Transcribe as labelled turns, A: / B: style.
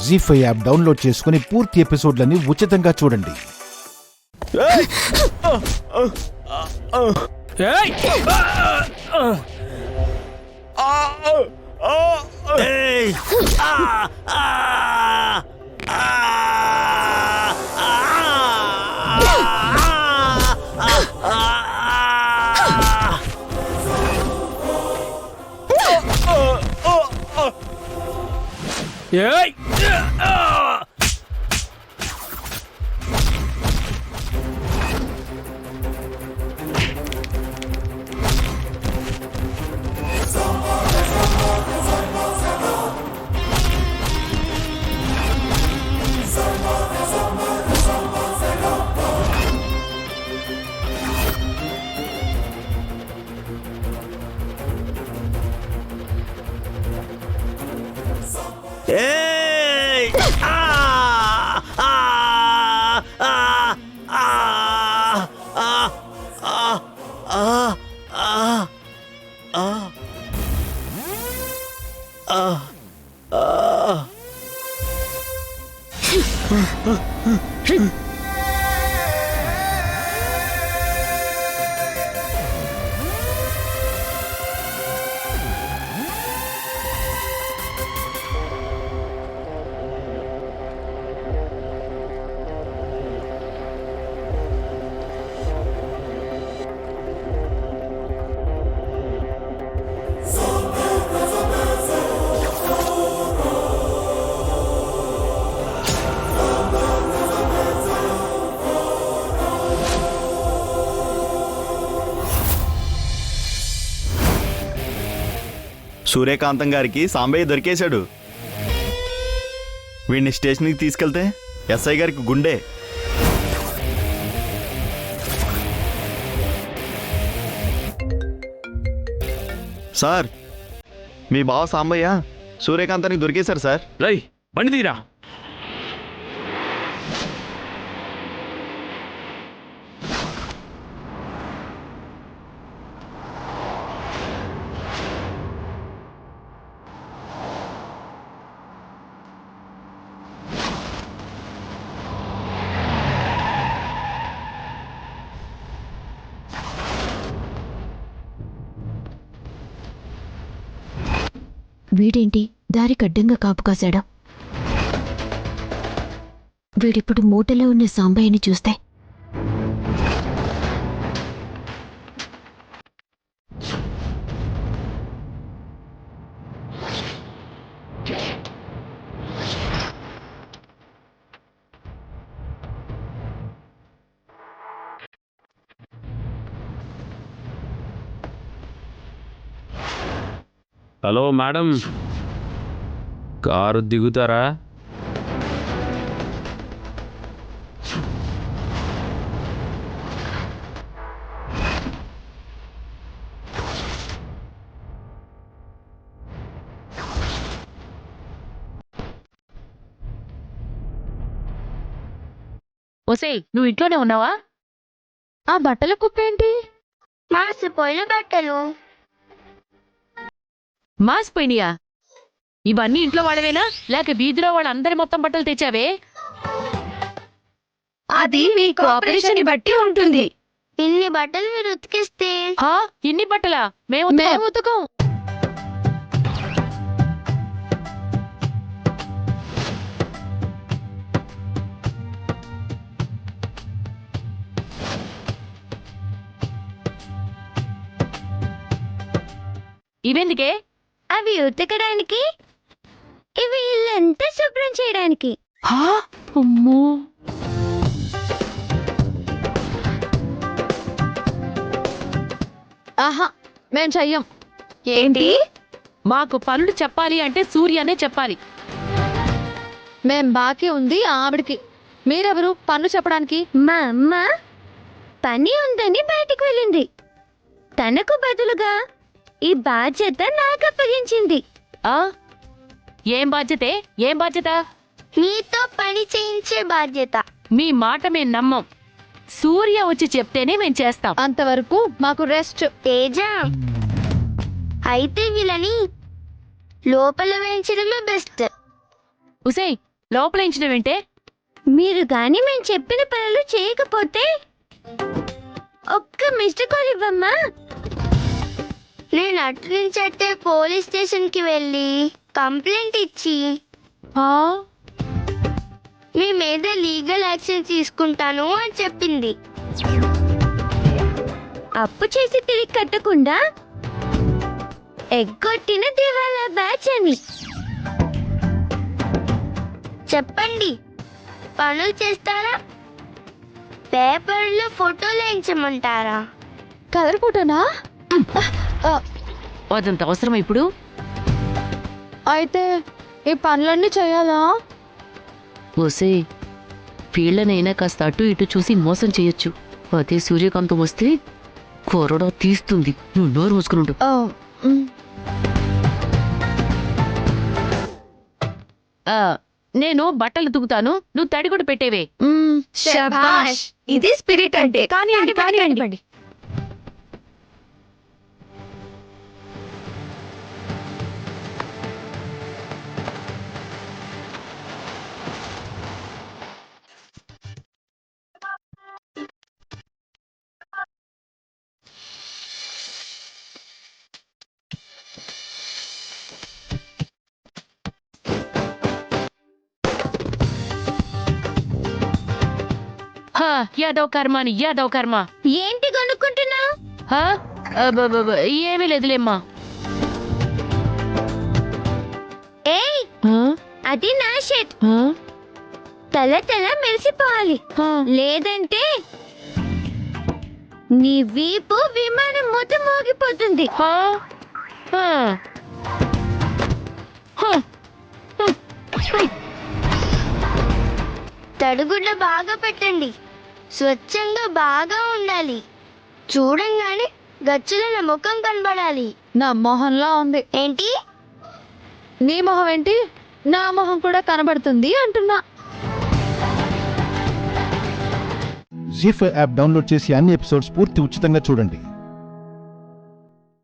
A: జీ5 app download చేసుకుని పూర్తి ఎపిసోడ్లని ఉచితంగా చూడండి.
B: సూర్యకాంతం గారికి సాంబయ్య దొరికేశాడు. వీడిని స్టేషన్కి తీసుకెళ్తే ఎస్ఐ గారికి గుండె. సార్, మీ బావ సాంబయ్య సూర్యకాంతానికి దొరికేశారు సార్.
C: రై బండి తీరా.
D: వీడేంటి దారికి అడ్డంగా కాపు కాశాడా? వీడిప్పుడు మూటలో ఉన్న సాంబయ్యని చూస్తే
C: హలో మేడం, కారు దిగుతారా?
E: ఒసేయ్, నువ్వు ఇంట్లోనే ఉన్నావా? ఆ బట్టల కుప్పేంటి?
F: మాసిపోయిన బట్టలు.
E: మాసిపోయినాయా? ఇవన్నీ ఇంట్లో వాళ్ళవేనా లేక వీధిలో వాళ్ళందరి మొత్తం బట్టలు తెచ్చావే?
F: అది మీ కోఆపరేషన్ బట్టి ఉంటుంది. ఇన్ని బట్టలు మీరు ఉతికిస్తే
E: ఇన్ని బట్టలా? మేము ఉతకం. ఇవెందుకే?
F: అవి ఉతకడానికి, ఇవి ఇల్లంతా శుభ్రం చేయడానికి.
E: అమ్మో, ఆహా, మేం చెయ్యం.
F: ఏంటి?
E: మాకు పనులు చెప్పాలి అంటే సూర్యనే చెప్పాలి. మేం బాకీ ఉంది ఆవిడికి. మీరెవరు పనులు చెప్పడానికి?
F: మా అమ్మ పని ఉందని బయటికి వెళ్ళింది. తనకు బదులుగా ఈ బాధ్యత నాకు అప్పగించింది.
E: ఏం బాధ్యతే? ఏం బాధ్యత?
F: మీతో పని చేయించే బాధ్యత.
E: మీ మాట మేం నమ్మం. సూర్య వచ్చి చెప్తేనే మేం చేస్తాం. అంతవరకు మాకు రెస్ట్.
F: తేజ, అయితే వీళ్ళని లోపల వేయించడమే బెస్ట్.
E: ఉసేయ్, లోపలించడం
F: మీరు గాని మేము చెప్పిన పనులు చేయకపోతే ఒక్క మిస్టర్ కాల్ ఇవ్వమ్మా. నేను అటు నుంచి అట్టే పోలీస్ స్టేషన్కి వెళ్ళి కంప్లైంట్ ఇచ్చి మీ మీద లీగల్ యాక్షన్ తీసుకుంటాను అని చెప్పింది. అప్పు చేసి తిరిగి కట్టకుండా ఎగ్గొట్టిన దివాలా బ్యాచ్ అని. చెప్పండి, పనులు చేస్తారా, పేపర్లో ఫోటోలు వేయించమంటారా?
E: కలర్ ఫోటోనా? అదంత అవసరం ఇప్పుడు? అయితే ఈ పనులన్నీ చేయాలా?
G: ఓసే, వీళ్ళనైనా కాస్త అటు ఇటు చూసి మోసం చేయొచ్చు. అదే సూర్యకాంతం వస్తే కొరడా తీస్తుంది. నువ్వు నోరు మూసుకుని
E: నేను బట్టలు తుకుతాను, నువ్వు తడి కూడా పెట్టేవే.
F: శభాష్, ఇది స్పిరిట్ అంటే.
E: కానివ్వండి. యాదవ్ కర్మ.
F: ఏంటి కొనుక్కుంటున్నావు?
E: ఏమీ లేదులేమ్మా.
F: ఏయ్, అది నా షర్ట్. తల మెరిసిపోవాలి, లేదంటే నీ వీపు విమానం మొత్తం మోగిపోతుంది. తడిగుడ్డ బాగా పెట్టండి, స్వచ్ఛంగా బాగా ఉండాలి. చూడంగానే గచ్చుల ముఖం కనబడాలి.
E: నా మొహంలా ఉంది.
F: ఏంటి?
E: నీ మొహం ఏంటి? నా మొహం కూడా కనబడుతుంది అంటున్నా.
A: జీ5 యాప్ డౌన్లోడ్ చేసి అన్ని ఎపిసోడ్స్ పూర్తి ఉచితంగా చూడండి.